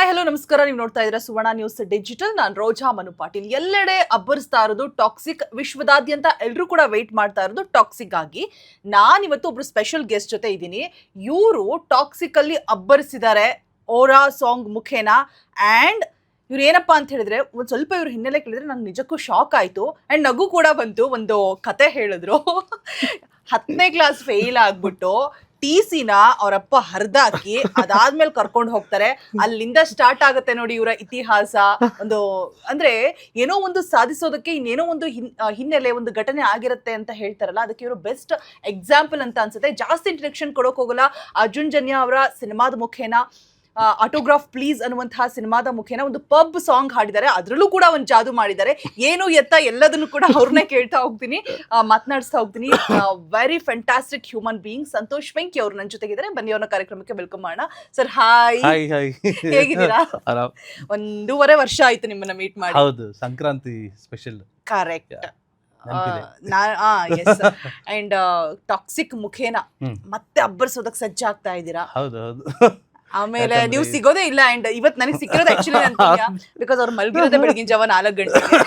Hi hello ನಮಸ್ಕಾರ. ನೀವು ನೋಡ್ತಾ ಇದ್ದೀರಾ ಸುವರ್ಣ ನ್ಯೂಸ್ ಡಿಜಿಟಲ್. ನಾನು ರೋಜಾ ಮನು ಪಾಟೀಲ್. ಎಲ್ಲೆಡೆ ಅಬ್ಬರಿಸ್ತಾ ಇರೋದು ಟಾಕ್ಸಿಕ್. ವಿಶ್ವದಾದ್ಯಂತ ಎಲ್ಲರೂ ಕೂಡ ವೆಯ್ಟ್ ಮಾಡ್ತಾ ಇರೋದು ಟಾಕ್ಸಿಕ್ ಆಗಿ. ನಾನಿವತ್ತು ಒಬ್ರು ಸ್ಪೆಷಲ್ ಗೆಸ್ಟ್ ಜೊತೆ ಇದ್ದೀನಿ. ಇವರು ಟಾಕ್ಸಿಕ್ ಅಲ್ಲಿ ಅಬ್ಬರಿಸಿದ್ದಾರೆ ಓರಾ ಸಾಂಗ್ ಮುಖೇನ. ಆ್ಯಂಡ್ ಇವ್ರು ಏನಪ್ಪಾ ಅಂತ ಹೇಳಿದ್ರೆ, ಒಂದು ಸ್ವಲ್ಪ ಇವ್ರ ಹಿನ್ನೆಲೆ ಕೇಳಿದ್ರೆ ನಂಗೆ ನಿಜಕ್ಕೂ ಶಾಕ್ ಆಯಿತು. ಆ್ಯಂಡ್ ನಗು ಕೂಡ ಬಂತು. ಒಂದು ಕತೆ ಹೇಳಿದ್ರು. 10ನೇ ಕ್ಲಾಸ್ ಫೇಲ್ ಆಗ್ಬಿಟ್ಟು TCನ ಅವರಪ್ಪ ಹರಿದಾಕಿ ಅದಾದ್ಮೇಲೆ ಕರ್ಕೊಂಡು ಹೋಗ್ತಾರೆ. ಅಲ್ಲಿಂದ ಸ್ಟಾರ್ಟ್ ಆಗುತ್ತೆ ನೋಡಿ ಇವರ ಇತಿಹಾಸ. ಒಂದು ಅಂದ್ರೆ ಏನೋ ಒಂದು ಸಾಧಿಸೋದಕ್ಕೆ ಇನ್ನೇನೋ ಒಂದು ಹಿನ್ನೆಲೆ, ಒಂದು ಘಟನೆ ಆಗಿರುತ್ತೆ ಅಂತ ಹೇಳ್ತಾರಲ್ಲ, ಅದಕ್ಕೆ ಇವರು ಬೆಸ್ಟ್ ಎಕ್ಸಾಂಪಲ್ ಅಂತ ಅನ್ಸುತ್ತೆ. ಜಾಸ್ತಿ ಇಂಟ್ರಡಕ್ಷನ್ ಕೊಡೋಕ್ ಹೋಗಲ್ಲ. ಅರ್ಜುನ್ ಜನ್ಯ ಅವರ ಸಿನಿಮಾದ ಮುಖೇನ ಆಟೋಗ್ರಾಫ್ ಪ್ಲೀಸ್ ಅನ್ನುವಂತಹ ಸಿನಿಮಾದ ಮುಖೇನ ಒಂದು ಪಬ್ ಸಾಂಗ್ ಹಾಡಿದ್ದಾರೆ. ಅದರಲ್ಲೂ ಕೂಡ ಒಂದು ಜಾದು ಮಾಡಿದ್ದಾರೆ. ಏನು ಎತ್ತ ಎಲ್ಲದನ್ನು ಕೂಡ ಅವ್ರನ್ನೇ ಕೇಳ್ತಾ ಹೋಗ್ತೀನಿ, ಮಾತನಾಡಿಸ್ತಾ ಹೋಗ್ತೀನಿ. Very fantastic human being Santosh Venky ಅವರು ನನ್ನ ಜೊತೆಗಿದ್ದಾರೆ. ಬನ್ನಿ ಅವ್ರನ್ನ ಕಾರ್ಯಕ್ರಮಕ್ಕೆ ವೆಲ್ಕಮ್ ಮಾಡೋಣ. ಸರ್ ಹಾಯ್, ಹೇಗಿದ್ದೀರಾ? 1.5 ವರ್ಷ ಆಯ್ತು ನಿಮ್ಮನ್ನ ಮೀಟ್ ಮಾಡಿ. ಹೌದು, Sankranti special. Correct. And toxic ಮುಖೇನ ಮತ್ತೆ ಅಬ್ಬರಿಸೋದಕ್ಕೆ ಸಜ್ಜಾಗ್ತಾ ಇದ್ದೀರಾ. ಹೌದು. ಆಮೇಲೆ ನೀವು ಸಿಗೋದೇ ಇಲ್ಲ. ಅಂಡ್ ಇವತ್ತು ನನಗೆ ಸಿಕ್ಕಿರೋದು ಆಕ್ಚುಲಿ ಬಿಕಾಸ್ ಅವ್ರು ಮಲ್ಗಿರೋದೇ ಬೆಳಗಿನ ಜಾವ 4 ಗಂಟೆಗೆ.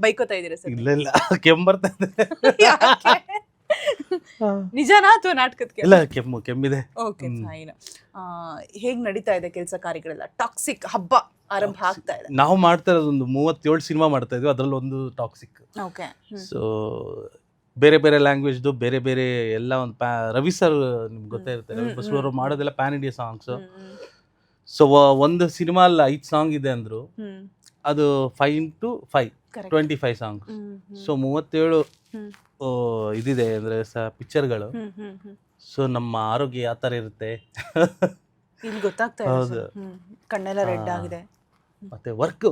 ಬೈಕೋತಾ ಇದೀರಾ ಸರ್? ಇಲ್ಲ, ಕೆಮ್ಮರ್ತಾ ಇದೆ. ನಿಜನಾ ಅಥವಾ ನಾಟಕಕ್ಕೆ? ಇಲ್ಲ, ಕೆಮ್ಮಿದೆ. Okay fine. ಹೇಗ್ ನಡೀತಾ ಇದೆ ಕೆಲಸ ಕಾರ್ಯಗಳೆಲ್ಲ? ಟಾಕ್ಸಿಕ್ ಹಬ್ಬ ಆರಂಭ ಆಗ್ತಾ ಇದೆ. ನಾವು ಮಾಡ್ತಾ ಇರೋದು ಒಂದು 37 ಸಿನಿಮಾ ಮಾಡ್ತಾ ಇದ್ವಿ. ಅದ್ರಲ್ಲಿ ಒಂದು ಟಾಕ್ಸಿಕ್. ಓಕೆ. ಸೊ ಬೇರೆ ಬೇರೆ ಲ್ಯಾಂಗ್ವೇಜ್ದು ಬೇರೆ ಬೇರೆ ಎಲ್ಲ ಒಂದು ರವಿ ಸರ್ ನಿಮ್ಗೆ ಗೊತ್ತೇ ಇರುತ್ತೆ. ರವಿ ಬಸ್ರು ಅವರು ಮಾಡೋದೆಲ್ಲ ಪ್ಯಾನ್ ಇಂಡಿಯಾ ಸಾಂಗ್ಸ್. ಸೊ ಒಂದು ಸಿನಿಮಾ 5 ಸಾಂಗ್ ಇದೆ ಅಂದ್ರು, ಅದು 5 into 5 25 ಸಾಂಗ್ಸ್. ಸೊ 37 ಇದಿದೆ ಅಂದ್ರೆ ಪಿಕ್ಚರ್ಗಳು. ಸೊ ನಮ್ಮ ಆರೋಗ್ಯ ಯಾವ ಥರ ಇರುತ್ತೆ ಇಲ್ಲಿ ಗೊತ್ತಾಗ್ತಾ ಇದೆ. ಹೌದು, ಕಣ್ಣೆಲ್ಲ ರೆಡ್ ಆಗಿದೆ. ಮತ್ತೆ ವರ್ಕ್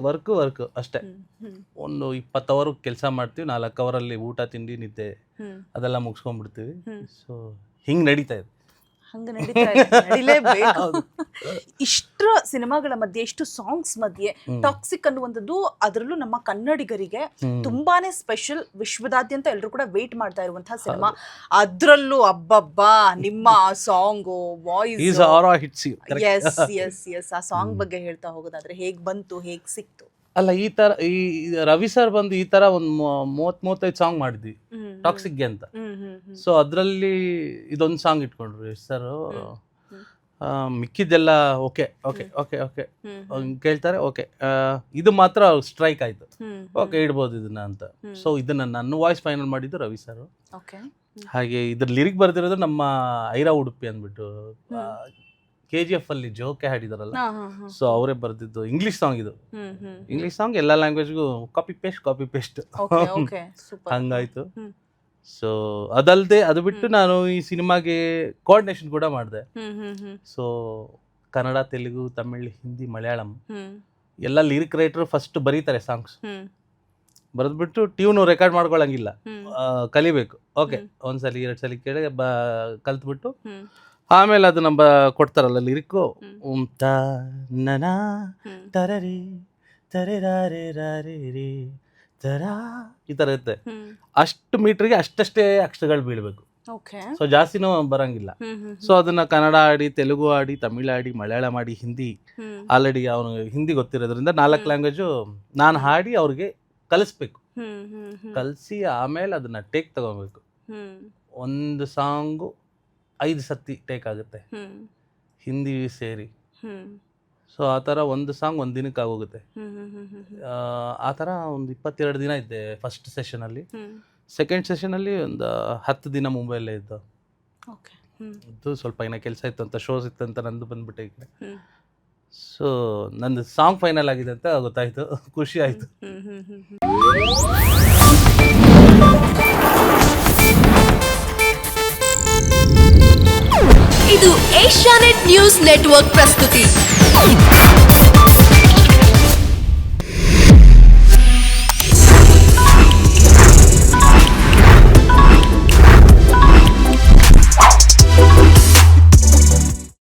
ಅಷ್ಟೇ. ಒಂದು 20 ಅವರ್ ಕೆಲಸ ಮಾಡ್ತೀವಿ, 4 ಅವರಲ್ಲಿ ಊಟ ತಿಂಡಿ ನಿದ್ದೆ ಅದೆಲ್ಲ ಮುಗಿಸ್ಕೊಂಡ್ಬಿಡ್ತೀವಿ. ಸೊ ಹಿಂಗ್ ನಡೀತಾ ಇದೆ. ಹಂಗ ನಡೀತಾ ಇದೆ, ನಡಿಲೇಬೇಕು. ಇಷ್ಟು ಸಿನಿಮಾಗಳ ಮಧ್ಯೆ, ಇಷ್ಟು ಸಾಂಗ್ಸ್ ಮಧ್ಯೆ ಟಾಕ್ಸಿಕ್ ಅನ್ನುವಂಥದ್ದು ಅದರಲ್ಲೂ ನಮ್ಮ ಕನ್ನಡಿಗರಿಗೆ ತುಂಬಾನೇ ಸ್ಪೆಷಲ್. ವಿಶ್ವದಾದ್ಯಂತ ಎಲ್ಲರೂ ಕೂಡ ವೇಟ್ ಮಾಡ್ತಾ ಇರುವಂತಹ ಸಿನಿಮಾ. ಅದ್ರಲ್ಲೂ ಅಬ್ಬಬ್ಬಾ ನಿಮ್ಮ ಸಾಂಗು ವಾಯ್ಸ್. ಎಸ್ ಆ ಸಾಂಗ್ ಬಗ್ಗೆ ಹೇಳ್ತಾ ಹೋಗೋದಾದ್ರೆ ಹೇಗ್ ಬಂತು, ಹೇಗ್ ಸಿಕ್ತು? ಅಲ್ಲ, ಈ ತರ ಈ ರವಿ ಸರ್ ಬಂದು ಈ ತರ ಒಂದು 30-35 ಸಾಂಗ್ ಮಾಡಿದ್ವಿ ಟಾಕ್ಸಿಕ್ಗೆ ಅಂತ. ಸೊ ಅದ್ರಲ್ಲಿ ಇದೊಂದು ಸಾಂಗ್ ಇಟ್ಕೊಂಡ್ರು ಸರ್. ಮಿಕ್ಕಿದ್ದೆಲ್ಲ ಓಕೆ ಕೇಳ್ತಾರೆ. ಓಕೆ, ಇದು ಮಾತ್ರ ಸ್ಟ್ರೈಕ್ ಆಯ್ತು. ಓಕೆ, ಇಡ್ಬೋದು ಇದನ್ನ ಅಂತ. ಸೊ ಇದನ್ನ ನನ್ನ ವಾಯ್ಸ್ ಫೈನಲ್ ಮಾಡಿದ್ದು ರವಿ ಸರ್. ಹಾಗೆ ಇದ್ರ ಲಿರಿಕ್ ಬರ್ದಿರೋದು ನಮ್ಮ ಐರಾ ಉಡುಪಿ ಅಂದ್ಬಿಟ್ಟು KGF ಅಲ್ಲಿ ಜೋಕೆ ಹಾಡಿದಾರಲ್ಲ, ಸೊ ಅವರೇ ಬರ್ದಿದ್ದು. ಇಂಗ್ಲಿಷ್ ಸಾಂಗ್ ಇದು. ಇಂಗ್ಲಿಷ್ ಸಾಂಗ್ ಎಲ್ಲ ಲ್ಯಾಂಗ್ವೇಜ್ಗೂ ಕಾಪಿ ಪೇಸ್ಟ್ ಹಂಗಾಯ್ತು. ಸೊ ಅದಲ್ಲದೆ ಅದು ಬಿಟ್ಟು ನಾನು ಈ ಸಿನಿಮಾಗೆ ಕೋಆರ್ಡಿನೇಷನ್ ಕೂಡ ಮಾಡಿದೆ. ಸೊ ಕನ್ನಡ, ತೆಲುಗು, ತಮಿಳ್, ಹಿಂದಿ, ಮಲಯಾಳಂ ಎಲ್ಲ ಲಿರಿಕ್ ರೈಟರ್ ಫಸ್ಟ್ ಬರೀತಾರೆ ಸಾಂಗ್ಸ್. ಬರೆದ್ಬಿಟ್ಟು ಟ್ಯೂನು ರೆಕಾರ್ಡ್ ಮಾಡ್ಕೊಳಂಗಿಲ್ಲ, ಕಲಿಬೇಕು. ಓಕೆ, ಒಂದ್ಸಲಿ 2 ಸಲ ಕೇಳಿ ಕಲ್ತ್ಬಿಟ್ಟು ಆಮೇಲೆ ಅದು ನಮ್ಮ ಕೊಡ್ತಾರಲ್ಲ ಲಿರಿಕ್ಕು, ತರರಿ ತರೆ ಈ ಥರ ಇರುತ್ತೆ. ಅಷ್ಟು ಮೀಟ್ರಿಗೆ ಅಷ್ಟೇ ಅಕ್ಷರಗಳು ಬೀಳ್ಬೇಕು. ಸೊ ಜಾಸ್ತಿನೂ ಬರಂಗಿಲ್ಲ. ಸೊ ಅದನ್ನ ಕನ್ನಡ ಆಡಿ, ತೆಲುಗು ಆಡಿ, ತಮಿಳ್ ಆಡಿ, ಮಲಯಾಳಂ ಆಡಿ, ಹಿಂದಿ ಆಲ್ರೆಡಿ ಅವನು ಹಿಂದಿ ಗೊತ್ತಿರೋದ್ರಿಂದ 4 ಲ್ಯಾಂಗ್ವೇಜು ನಾನು ಹಾಡಿ ಅವ್ರಿಗೆ ಕಲಿಸ್ಬೇಕು. ಕಲಿಸಿ ಆಮೇಲೆ ಅದನ್ನ ಟೇಕ್ ತಗೋಬೇಕು. ಒಂದು ಸಾಂಗು 5 ಸತಿ ಟೇಕ್ ಆಗುತ್ತೆ, ಹಿಂದಿ ಸೇರಿ. ಸೊ ಆ ಥರ ಒಂದು ಸಾಂಗ್ 1 ದಿನಕ್ಕೆ ಆಗೋಗುತ್ತೆ. ಆ ಥರ ಒಂದು 22 ದಿನ ಇದ್ದೆ ಫಸ್ಟ್ ಸೆಷನಲ್ಲಿ. ಸೆಕೆಂಡ್ ಸೆಷನಲ್ಲಿ ಒಂದು 10 ದಿನ ಮುಂಬೈಲೇ ಇದ್ದು. ಇದು ಸ್ವಲ್ಪ ಏನೋ ಕೆಲಸ ಇತ್ತು ಅಂತ, ಶೋಸ್ ಇತ್ತು ಅಂತ ನಂದು ಬಂದ್ಬಿಟ್ಟೆ ಈಗ. ಸೊ ನಂದು ಸಾಂಗ್ ಫೈನಲ್ ಆಗಿದೆ ಅಂತ ಗೊತ್ತಾಯ್ತು, ಖುಷಿ ಆಯಿತು. ಇದು ಏಷ್ಯಾನೆಟ್ ನ್ಯೂಸ್ ನೆಟ್ವರ್ಕ್ ಪ್ರಸ್ತುತಿ.